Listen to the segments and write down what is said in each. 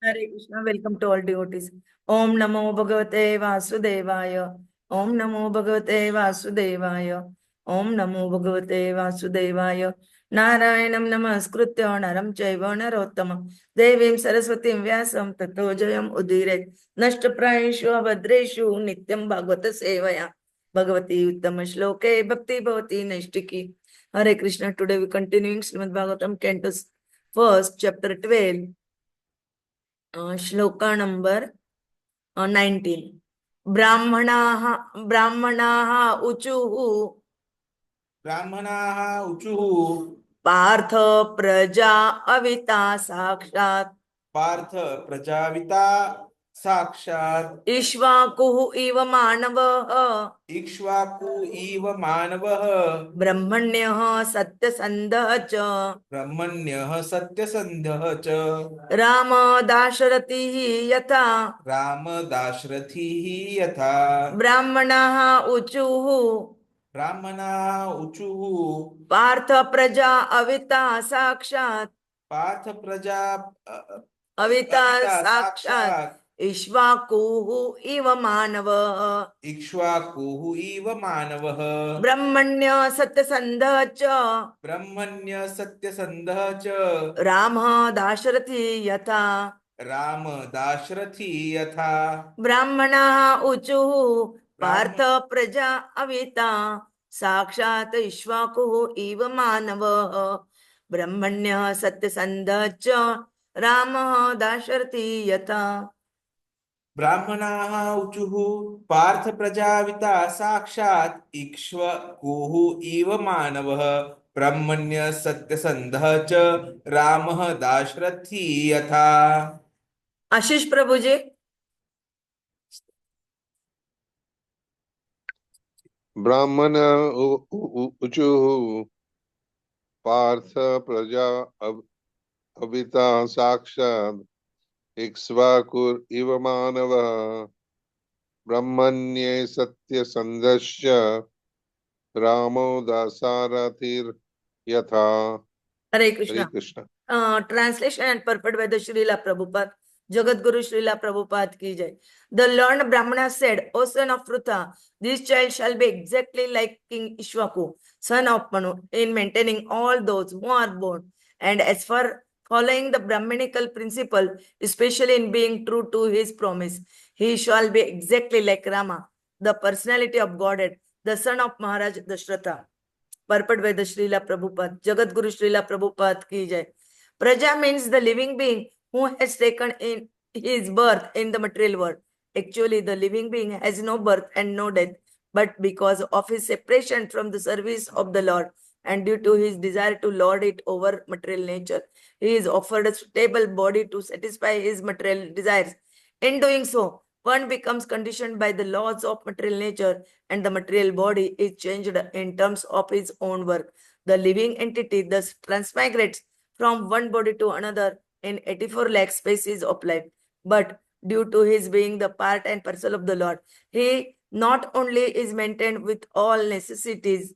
Hare Krishna, welcome to all devotees. Om Namo Bhagavate Vasudevaya. Om Namo Bhagavate Vasudevaya. Om Namo Bhagavate Vasudevaya. Narayanam Namaskritya Naram Chaiva Narottama. Devim Saraswatim Vyasam Tato Jayam Udiret. Nashtaprayeshu Abhadreshu Nityam Bhagavata Sevaya. Bhagavati Uttama Shloke Bhakti Bhavati Naishtiki. Hare Krishna, today we continuing Srimad Bhagavatam, Canto 1, chapter 12. Shloka number 19. ब्राह्मणाः ऊचुः पार्थ प्रजा अविता साक्षात् पार्थ प्रजाविता साक्षात् इक्ष्वाकुः इव मानवः इक्ष्वाकु इव मानवः ब्रह्मण्यः सत्यसन्धः च ब्रह्मण्यः सत्यसन्धः च राम दाशरथिः यथा राम दाशरथिः यथा ब्राह्मणाः ऊचुः ब्राह्मणाः ऊचुः पार्थ प्रजा अविता साक्षात् पार्थ प्रजा अविता अविता साक्षात् इक्ष्वाकुः इव मानवः इक्ष्वाकुः इव मानवः ब्रह्मण्य सत्यसन्धः च ब्रह्मण्य सत्यसन्धः च रामः दाशरथी यथा राम दाशरथी यथा ब्राह्मणाः ऊचुः पार्थ प्रजा अविता साक्षात् इक्ष्वाकुः इव मानवः ब्रह्मण्यः सत्यसन्धः च रामः दाशरथी यथा ब्राह्मणाः ऊचुः पार्थ प्रजाविता साक्षात् इक्ष्वाकुः इव मानवः ब्रह्मण्य सत्यसन्धः च रामः दाशरथी यथा। आशीष प्रभु जी। ब्राह्मण ऊचुः पार्थ प्रजा अविता साक्षात् इक्ष्वाकुर् इव मानवः ब्रह्मण्ये सत्यसन्धश्च रामो दासारथिर् यथा। हरे कृष्ण। हरे Krishna. Translation and purport by the Srila Prabhupada, Jagat Guru Srila Prabhupada ki jai. The learned Brahmana said, O son of Pṛthā, this child shall be exactly like King Ikṣvāku, son of Manu, in maintaining all those who are born. And as for following the brahminical principle, especially in being true to his promise, he shall be exactly like Rāma, the personality of Godhead, the son of Mahārāja Daśaratha. Purport by the Srila Prabhupada, Jagat Guru Srila Prabhupada ki jai. Prajā means the living being who has taken in his birth in the material world. Actually, the living being has no birth and no death, but because of his separation from the service of the Lord and due to his desire to lord it over material nature, he is offered a suitable body to satisfy his material desires. In doing so, one becomes conditioned by the laws of material nature and the material body is changed in terms of his own work. The living entity thus transmigrates from one body to another in 84 lakh species of life. But due to his being the part and parcel of the Lord, he not only is maintained with all necessaries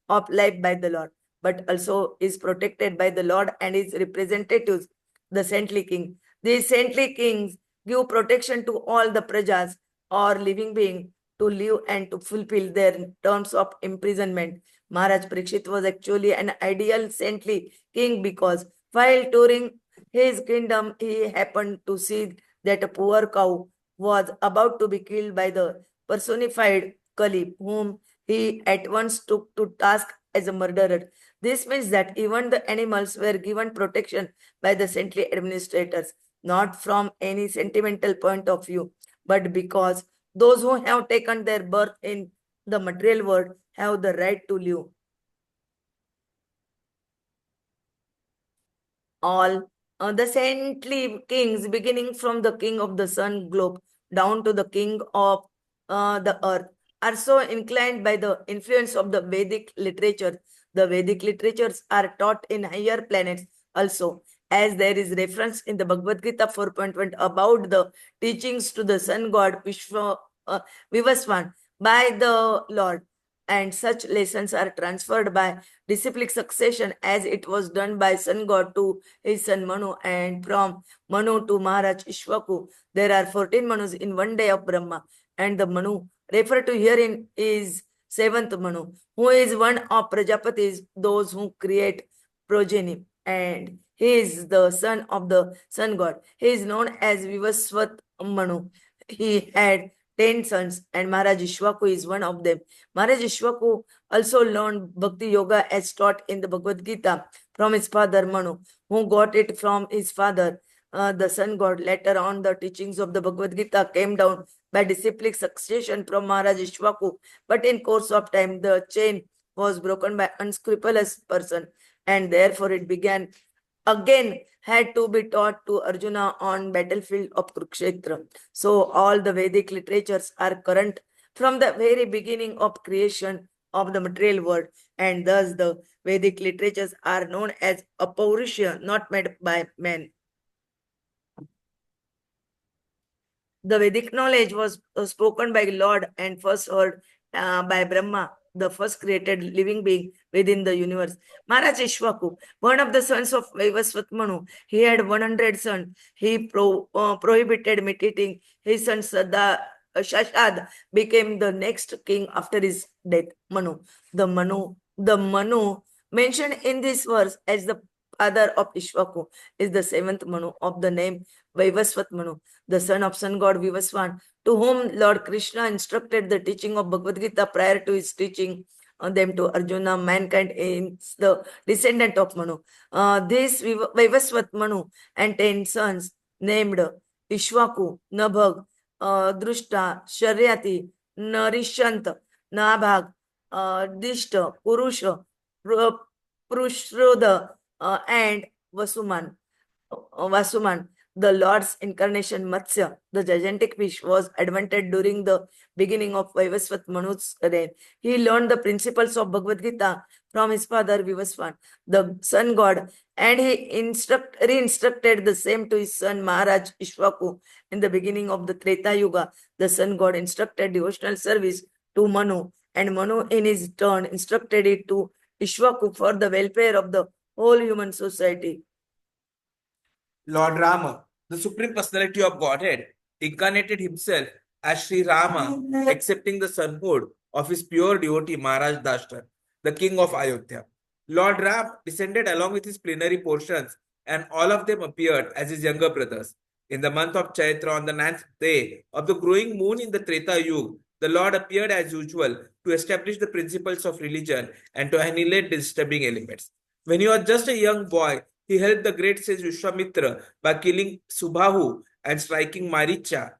of life by the Lord, but also is protected by the Lord and his representatives, the saintly king. These saintly kings give protection to all the prajās or living beings to live and to fulfill their terms of imprisonment. Mahārāja Parīkṣit was actually an ideal saintly king because while touring his kingdom, he happened to see that a poor cow was about to be killed by the personified Kali, whom he at once took to task as a murderer. This means that even the animals were given protection by the saintly administrators, not from any sentimental point of view, but because those who have taken their birth in the material world have the right to live. All the saintly kings, beginning from the king of the sun globe down to the king of the earth, are so inclined by the influence of the Vedic literature. The Vedic literatures are taught in higher planets also, as there is reference in the Bhagavad Gita 4.1 about the teachings to the sun god Vivasvan by the Lord. and such lessons are transferred by disciplic succession as it was done by sun god to his son Manu, and from Manu to Mahārāja Ikṣvāku. There are 14 Manus in one day of Brahma, and the Manu referred to herein is seventh Manu, who is one of Prajapatis, those who create progeny, and he is the son of the sun god. He is known as Vivasvat Manu. He had 10 sons, and Mahārāja Ikṣvāku is one of them. Mahārāja Ikṣvāku also learned Bhakti Yoga as taught in the Bhagavad Gita from his father Manu, who got it from his father, the sun god. Later on, the teachings of the Bhagavad Gita came down by disciplic succession from Mahārāja Ikṣvāku, but in course of time, the chain was broken by unscrupulous person, and therefore it began again had to be taught to Arjuna on battlefield of Kurukshetra. So all the Vedic literatures are current from the very beginning of creation of the material world, and thus the Vedic literatures are known as Apaurusha, not made by men. The Vedic knowledge was spoken by Lord and first heard by Brahma, the first created living being within the universe. Mahārāja Ikṣvāku, one of the sons of Vivasvat Manu, he had 100 sons. He prohibited imitating his son Shashad became the next king after his death. Manu. The Manu mentioned in this verse as the father of Ikṣvāku is the seventh Manu of the name Vivasvat Manu, the son of sun god Vivasvan, to whom Lord Krishna instructed the teaching of Bhagavad Gita prior to his teaching them to Arjuna. Mankind is the descendant of Manu. This Vivasvat Manu and 10 sons named Ikṣvāku, Nabhag, Drushta, Sharyati, Narishant, Nabhag, Dishta, Purusha, Prushrodha, and Vasuman. The Lord's incarnation Matsya, the gigantic fish, was invented during the beginning of Vivasvat Manu's reign. He learned the principles of Bhagavad Gita from his father Vivasvan, the sun god, and he re-instructed the same to his son Mahārāja Ikṣvāku. In the beginning of the Treta Yuga, the sun god instructed devotional service to Manu, and Manu in his turn instructed it to Ikṣvāku for the welfare of the whole human society. Lord Rama, the Supreme Personality of Godhead, incarnated himself as Sri Rama, accepting the sonhood of his pure devotee Mahārāja Daśaratha, the king of Ayodhya. Lord Ram descended along with his plenary portions, and all of them appeared as his younger brothers. In the month of Chaitra, on the 9th day of the growing moon in the Treta Yuga, the Lord appeared as usual to establish the principles of religion and to annihilate disturbing elements. When he was just a young boy, he helped the great sage Vishwamitra by killing Subhahu and striking Maricha,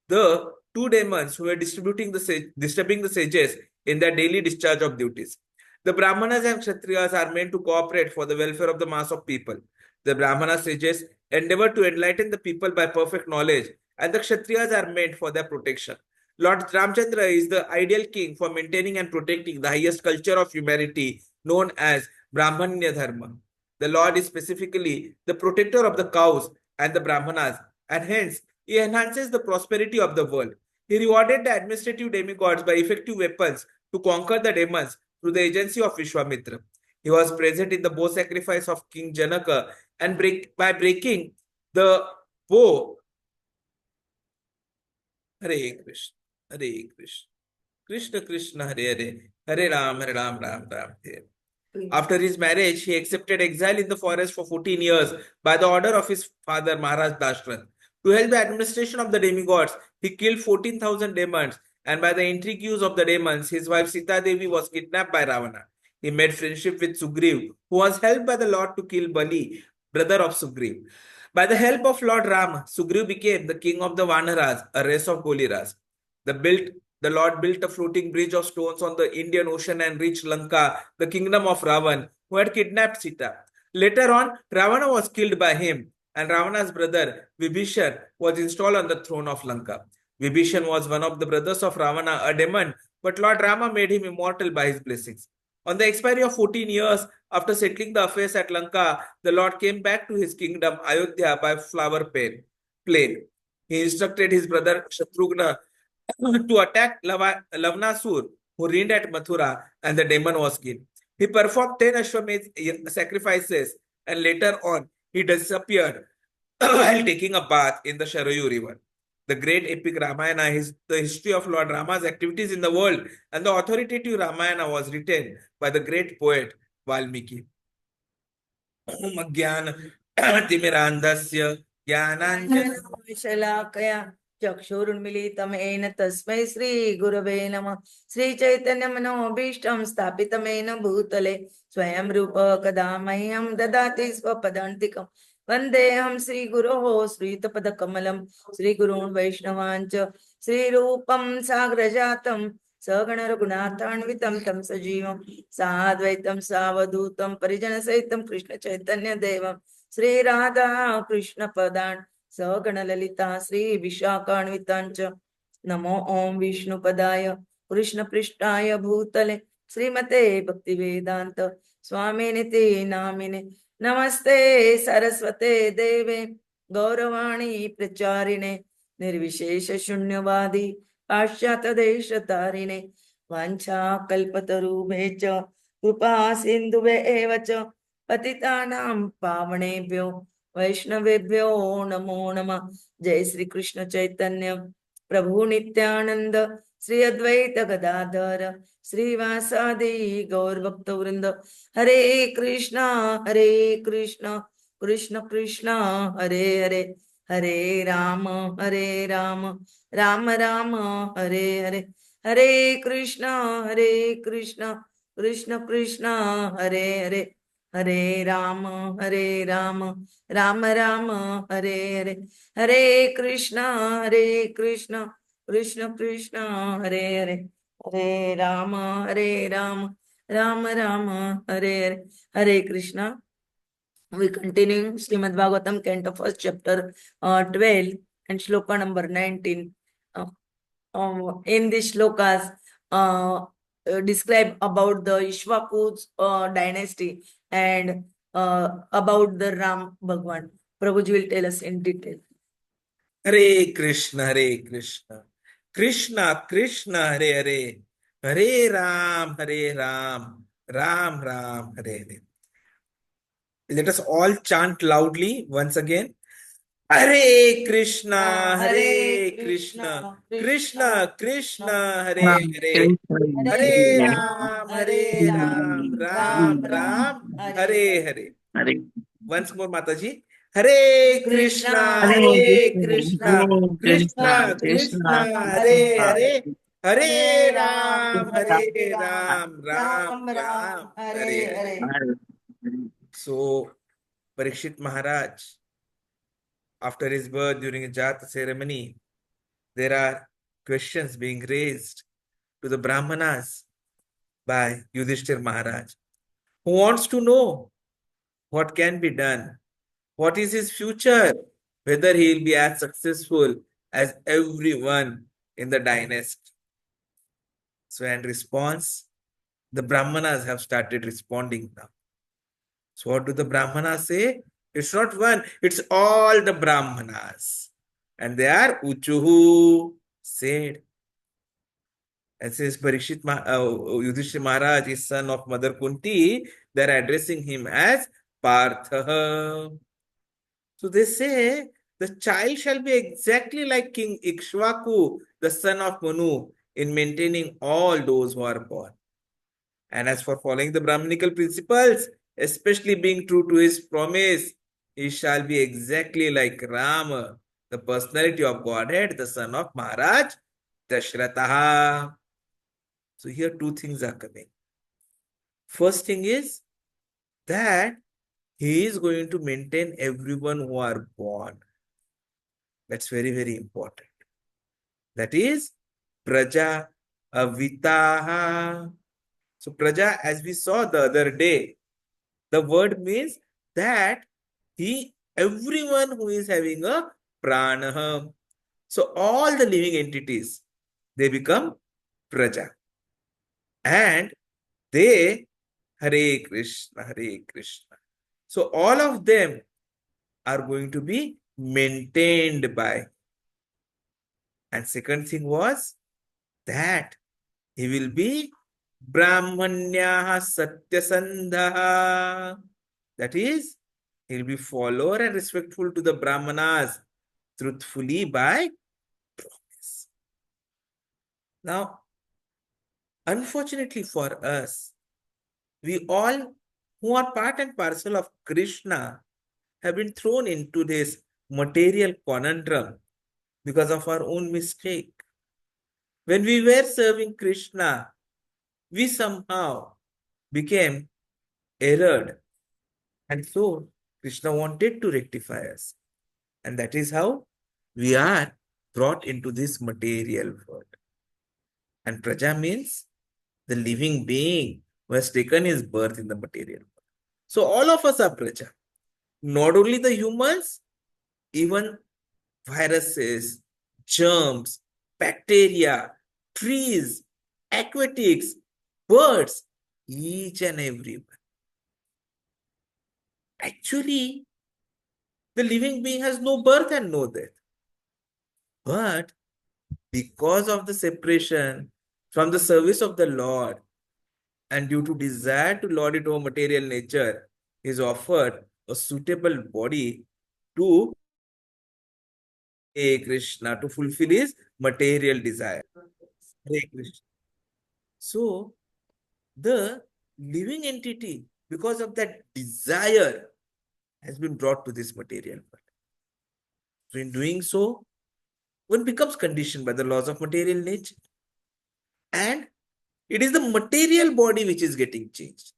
the two demons who were disturbing the sages in their daily discharge of duties. The brāhmaṇas and kshatriyas are meant to cooperate for the welfare of the mass of people. The brāhmana sages endeavor to enlighten the people by perfect knowledge, and the kshatriyas are meant for their protection. Lord Ramchandra is the ideal king for maintaining and protecting the highest culture of humanity known as Brahmanya Dharma. The Lord is specifically the protector of the cows and the brahmanas, and hence he enhances the prosperity of the world. He rewarded the administrative demigods by effective weapons to conquer the demons through the agency of Vishwamitra. He was present in the bow sacrifice of King Janaka, and by breaking the bow. Hare Krishna, Hare Krishna, Krishna Krishna, Hare Hare, Hare Ram, Ram Ram, Hare. After his marriage, he accepted exile in the forest for 14 years by the order of his father Mahārāja Daśaratha. To help the administration of the demigods, he killed 14,000 demons, and by the intrigues of the demons, his wife Sita Devi was kidnapped by Ravana. He made friendship with Sugriv, who was helped by the Lord to kill Bali, brother of Sugriv. By the help of Lord Rama, Sugriv became the king of the Vanaras, a race of Goliras. The Lord built a floating bridge of stones on the Indian Ocean and reached Lanka, the kingdom of Ravan, who had kidnapped Sita. Later on, Ravana was killed by him, and Ravana's brother Vibhishan was installed on the throne of Lanka. Vibhishan was one of the brothers of Ravana, a demon, but Lord Rama made him immortal by his blessings. On the expiry of 14 years after settling the affairs at Lanka, the Lord came back to his kingdom Ayodhya by flower plain. He instructed his brother Shatrughna to attack Lavnasur, who who reigned at Mathura, and the demon was killed. He performed 10 Ashwamedh sacrifices, and later on he disappeared while taking a bath in the Sharayu river. The great epic Ramayana is the history of Lord Rama's activities in the world, and the authoritative Ramayana was written by the great poet Valmiki. Om Agyan Timirandhasya Jnananjana शलाकया चक्षुरुन्मीलितं येन तस्मै श्रीगुरवे नमः श्रीचैतन्यमनोभीष्टं स्थापितमेन भूतले स्वयं रूप कदा मह्यं ददाति स्वपदान्तिकं वन्देऽहं श्रीगुरोः श्रीयुतपदकमलं श्रीगुरून् वैष्णवाञ्च श्रीरूपं साग्रजातं सगणरघुनाथान्वितं तं सजीवं साद्वैतं सावधूतं परिजनसहितं कृष्णचैतन्यदेवं श्रीराधा कृष्णपदान् सगणललिता श्रीविशाखान्विताञ्च नमो ॐ विष्णुपदाय कृष्णपृष्ठाय भूतले श्रीमते भक्तिवेदान्त स्वामिनिति नामिने नमस्ते सरस्वते देवे गौरवाणी प्रचारिणे निर्विशेष शून्यवादी पाश्चात्यदेशतारिणे वाञ्छाकल्पतरुभ्यश्च कृपा सिन्धुभ्य एव च पतितानां पावनेभ्यो वैष्णवेभ्यो नमो नमः। जय श्री कृष्ण चैतन्य प्रभु नित्यानंद श्री अद्वैत गदाधर श्रीवासादि गौर भक्त वृंद हरे Krishna Krishna Krishna Hare Hare Hare Ram Ram Ram Hare Hare Hare Krishna Krishna Krishna Hare Hare Hare Ram Ram Ram Hare Hare Hare Krishna Krishna Krishna Hare Hare Hare Ram Ram Hare Hare Hare Krishna. We continuing Srimad Bhagavatam, Canto 1st, chapter 12 and shloka number 19. In these shlokas, describe about the Ikṣvāku's dynasty and about the Ram Bhagwan. Prabhuji will tell us in detail. Hare Krishna, Krishna Krishna, Hare Hare, Hare Ram, Ram Ram, Hare Hare. Let us all chant loudly once again. Hare Krishna, Krishna Krishna, Hare Hare, Hare Ram, Ram, Hare Hare. Once more, Mataji. Hare Krishna, Krishna Krishna, Hare Hare, Hare Ram, Ram Ram, Hare Hare. So, Parīkṣit Maharaj, after his birth during a Jata ceremony, there are questions being raised to the brāhmaṇas by Yudhishthir Maharaj, who wants to know what can be done, what is his future, whether he will be as successful as everyone in the dynasty. So, in response, the brāhmaṇas have started responding now. So, what do the brāhmaṇas say? It's not one, it's all the brāhmaṇas. And they are Uchuhu said. And since Yudhishthira Maharaj is son of Mother Kunti, they are addressing him as Pṛthā. So they say, the child shall be exactly like King Ikṣvāku, the son of Manu, in maintaining all those who are born. And as for following the brahminical principles, especially being true to his promise, he shall be exactly like Rāma, the personality of Godhead, the son of Mahārāja Daśaratha. So here two things are coming. First thing is that he is going to maintain everyone who are born. That's very, very important. That is Prajā avitaha. So Prajā, as we saw the other day, the word means that everyone who is having a prana. So all the living entities, they become Prajā. And they, Hare Krishna, Hare Krishna. So all of them are going to be maintained by. And second thing was that He will be brahmanyaha satyasandhaha. That is, he will be follower and respectful to the brahmanas, truthfully by promise. Now, unfortunately for us, we all who are part and parcel of Krishna have been thrown into this material conundrum because of our own mistake. When we were serving Krishna, we somehow became erred. And so Krishna wanted to rectify us. And that is how we are brought into this material world. And Prajā means the living being who has taken his birth in the material world. So all of us are Prajā. Not only the humans, even viruses, germs, bacteria, trees, aquatics, birds, each and every one. Actually, the living being has no birth and no death. But because of the separation from the service of the Lord and due to desire to lord it over material nature, is offered a suitable body to Krishna to fulfill his material desire. Hare Krishna. So, the living entity, because of that desire, has been brought to this material world. So, in doing so, one becomes conditioned by the laws of material nature. And it is the material body which is getting changed.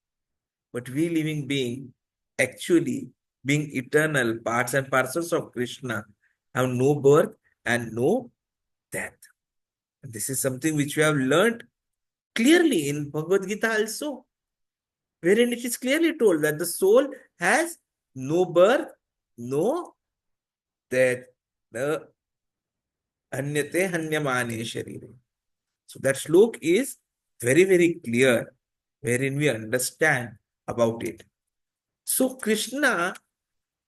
But we living being, actually being eternal parts and parcels of Krishna, have no birth and no death. And this is something which we have learned clearly in Bhagavad Gita also, wherein it is clearly told that the soul has no birth, no death. The anyate hanyamane sharire. So that slok is very, very clear, wherein we understand about it. So Krishna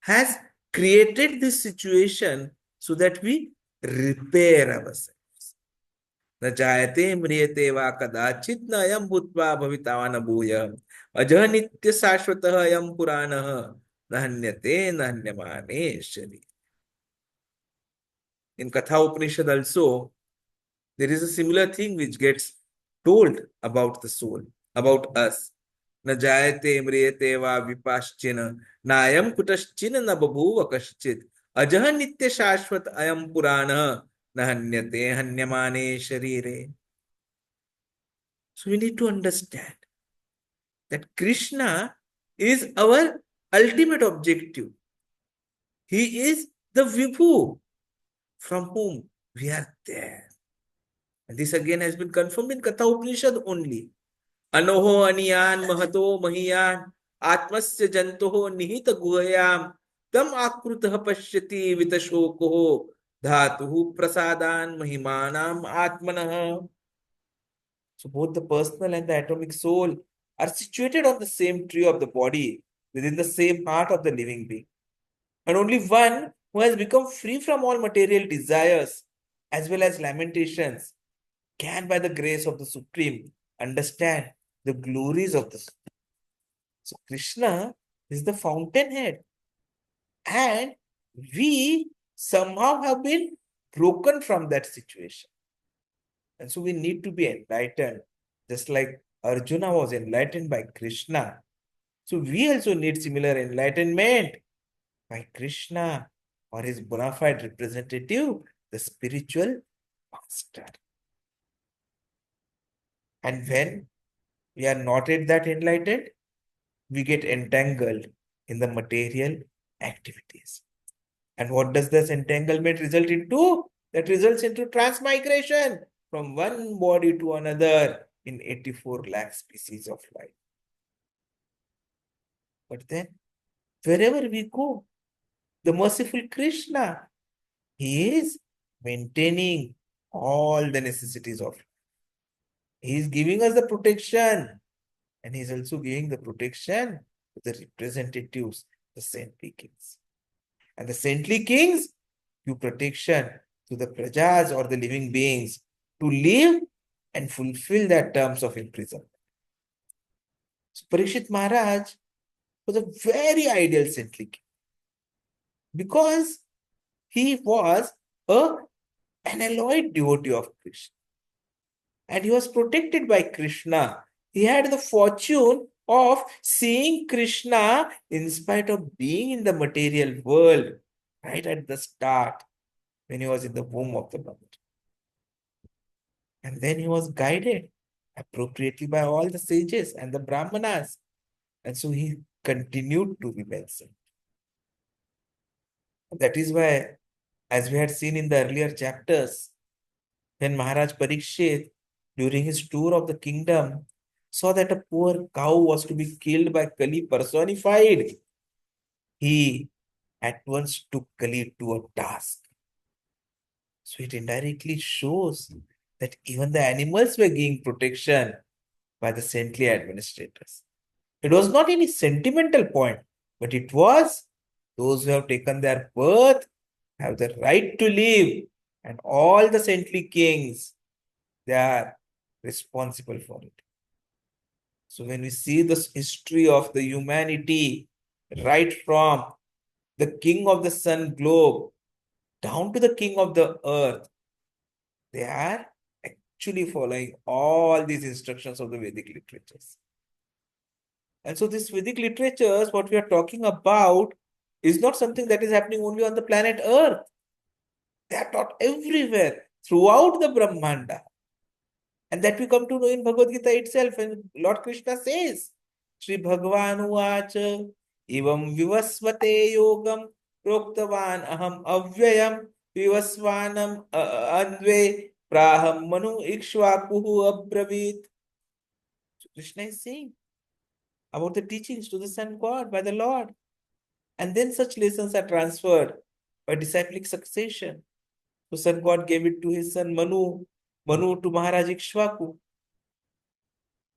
has created this situation so that we repair ourselves. न जायते म्रियते वा कदाचित् न अयं भूत्वा भविता वा न भूयः अजः नित्य शाश्वतः अयं पुराणः न हन्यते न हन्यमाने शरीरे. In Katha Upanishad also, there is a similar thing which gets told about the soul, about us. न जायते म्रियते वा विपाश्चिन न अयं कुतश्चिन न बभूव कश्चित् अजः नित्य शाश्वत अयं पुराणः न हन्यते हन्यमाने शरीरे. So we need to understand that Krishna is our ultimate objective. He is the Vibhu from whom we are there. And this again has been confirmed in Katha Upanishad only. Anoho aniyan mahato mahiyan atmasya jantoho nihita guhayam tam akrutah pashyati vitashokoho dhatuhu prasadan mahimanam atmanah. So both the personal and the atomic soul are situated on the same tree of the body within the same heart of the living being. And only one who has become free from all material desires as well as lamentations can, by the grace of the Supreme, understand the glories of the Supreme. So Krishna is the fountainhead. And we somehow have been broken from that situation. And so we need to be enlightened, just like Arjuna was enlightened by Krishna. So we also need similar enlightenment by Krishna or his bona fide representative, the spiritual master. And when we are not yet that enlightened, we get entangled in the material activities. And what does this entanglement result into? That results into transmigration from one body to another in 84 lakh species of life. But then, wherever we go, the merciful Krishna, he is maintaining all the necessities of life. He is giving us the protection, and he is also giving the protection to the representatives, the saintly kings. And the saintly kings give protection to the prajās or the living beings to live and fulfill their terms of imprisonment. So Parīkṣit Maharaj was a very ideal saintly king because he was an unalloyed devotee of Krishna and he was protected by Krishna. He had the fortune of seeing Krishna in spite of being in the material world right at the start when he was in the womb of the mother. And then he was guided appropriately by all the sages and the brahmanas. And so he continued to remain saint. That is why, as we had seen in the earlier chapters, when Mahārāja Parīkṣit, during his tour of the kingdom, saw that a poor cow was to be killed by Kali personified, he at once took Kali to a task. So it indirectly shows that even the animals were giving protection by the saintly administrators. It was not any sentimental point, but it was those who have taken their birth have the right to live, and all the saintly kings, they are responsible for it. So when we see this history of the humanity, right from the king of the sun globe down to the king of the earth, they are actually following all these instructions of the Vedic literatures. And so these Vedic literatures, what we are talking about, is not something that is happening only on the planet Earth. They are taught everywhere, throughout the Brahmanda. And that we come to know in Bhagavad Gita itself. And Lord Krishna says, Shri Bhagavan Uvacha, Ivam Vivasvate Yogam, Proktavan Aham Avyayam, Vivasvanam Anve, Praham Manu Ikṣvāku Abravit. So Krishna is saying about the teachings to the Son God by the Lord. And then such lessons are transferred by disciplic succession. So Son God gave it to his son Manu, Manu to Mahārāja Ikṣvāku.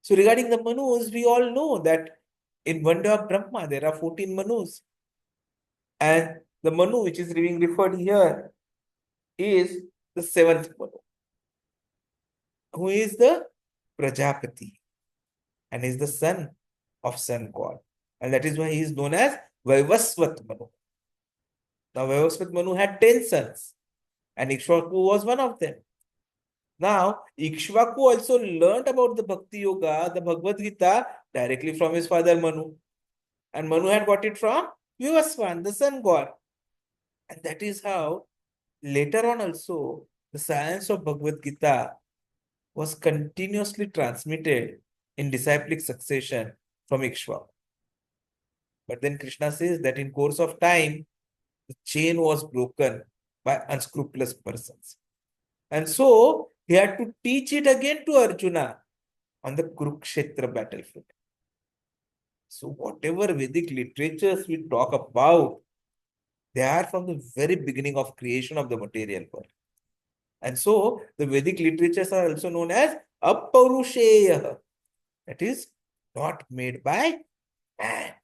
So regarding the Manus, we all know that in one day of Brahma, there are 14 Manus. And the Manu which is being referred here is the seventh Manu, who is the Prajāpati and is the son of Sun God. And that is why he is known as Vaivasvat Manu. Now Vaivasvat Manu had 10 sons and Ikṣvāku was one of them. Now, Ikṣvāku also learnt about the Bhakti Yoga, the Bhagavad Gita, directly from his father Manu. And Manu had got it from Vivasvan, the sun god. And that is how later on also the science of Bhagavad Gita was continuously transmitted in disciplic succession from Ikṣvāku. But then Krishna says that in course of time, the chain was broken by unscrupulous persons. And so he had to teach it again to Arjuna on the Kurukshetra battlefield. So whatever Vedic literatures we talk about, they are from the very beginning of creation of the material world. And so the Vedic literatures are also known as Aparusheya. That is not made by man.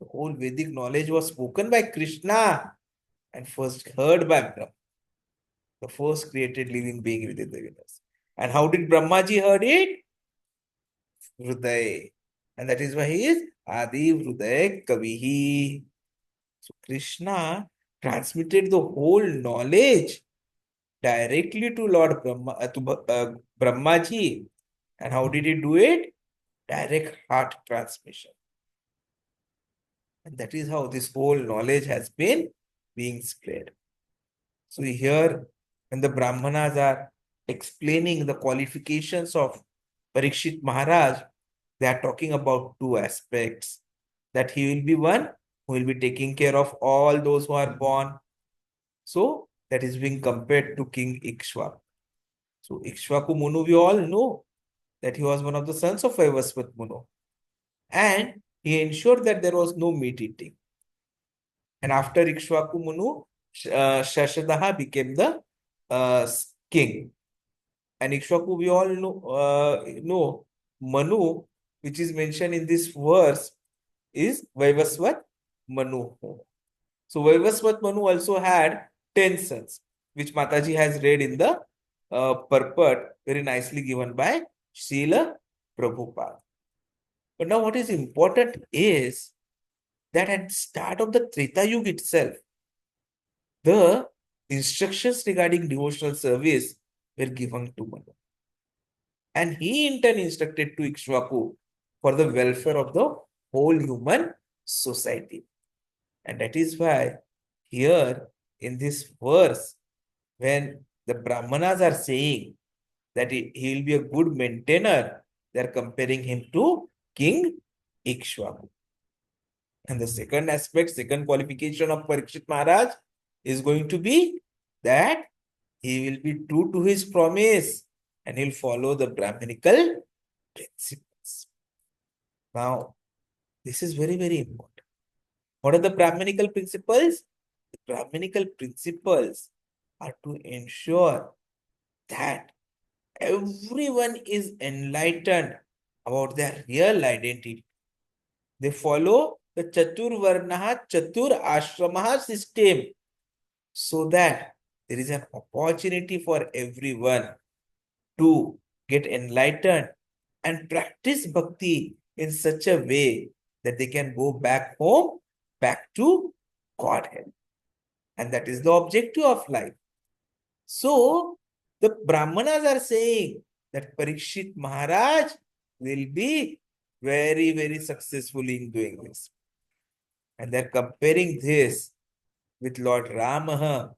The whole Vedic knowledge was spoken by Krishna and first heard by Brahma, the first created living being within the universe. And how did Brahmaji heard it? Hridaya. And that is why he is Adi Hridaya Kavihi. So Krishna transmitted the whole knowledge directly to Lord Brahma, to Brahmaji. And how did he do it? Direct heart transmission. And that is how this whole knowledge has been being spread. So here, when the brahmanas are explaining the qualifications of Parīkṣit Maharaj, they are talking about two aspects. That he will be one who will be taking care of all those who are born. So that is being compared to King Ikṣvāku. So Ikṣvāku Manu, we all know that he was one of the sons of Vaivasvat Manu. And he ensured that there was no meat eating. And after Ikṣvāku Manu, Shashadaha became the king. And Ikṣvāku, we all know Manu, which is mentioned in this verse, is Vaivasvat Manu. So Vaivasvat Manu also had 10 sons, which Mataji has read in the purport very nicely given by Srila Prabhupada. But now what is important is that at the start of the Treta Yuga itself, the instructions regarding devotional service were given to Manu. And he in turn instructed to Ikṣvāku for the welfare of the whole human society. And that is why here in this verse, when the brāhmaṇas are saying that he will be a good maintainer, they are comparing him to King Ikṣvāku. And the second aspect, second qualification of Parīkṣit Maharaj is going to be that he will be true to his promise and he'll follow the brahminical principles. Now, this is very, very important. What are the brahminical principles? The brahminical principles are to ensure that everyone is enlightened about their real identity. They follow the Chatur Varnaha, Chatur Ashramaha system so that there is an opportunity for everyone to get enlightened and practice bhakti in such a way that they can go back home, back to Godhead. And that is the objective of life. So, the brāhmaṇas are saying that Parīkṣit Maharaj will be very, very successful in doing this. And they're comparing this with Lord Rāma,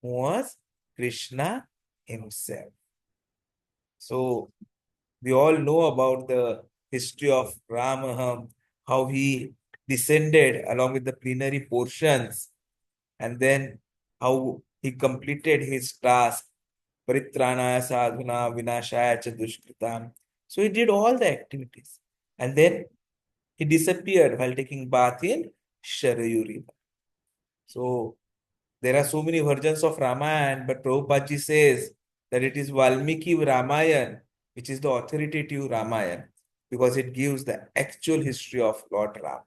who was Krishna himself. So, we all know about the history of Rāma, how he descended along with the plenary portions, and then how he completed his task, Paritranaya sadhuna vinashaya cha dushkritam. So he did all the activities. And then he disappeared while taking bath in Sharayu River. So there are so many versions of Ramayana, but Prabhupada ji says that it is Valmiki Ramayana, which is the authoritative Ramayana, because it gives the actual history of Lord Rama.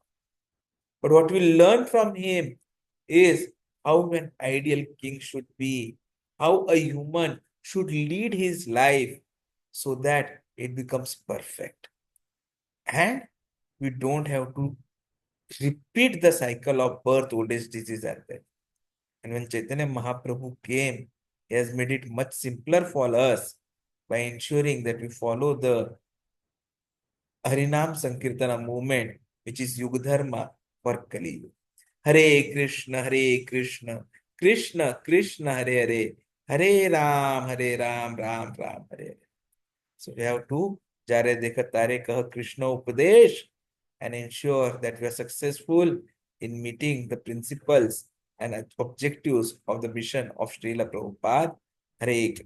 But what we learn from him is how an ideal king should be, how a human should lead his life so that it becomes perfect. And we don't have to repeat the cycle of birth, old age, disease, and death. And when Chaitanya Mahaprabhu came, he has made it much simpler for us by ensuring that we follow the Harinam Sankirtana movement, which is Yuga Dharma for Kali Yuga. Hare Krishna, Krishna Krishna, Hare Hare, Hare Ram, Ram Ram, Hare Hare. So we have to Jare Dekha Tare Kaha Krishna Upadesh and ensure that we are successful in meeting the principles and objectives of the mission of Srila Prabhupada. Hare Krishna.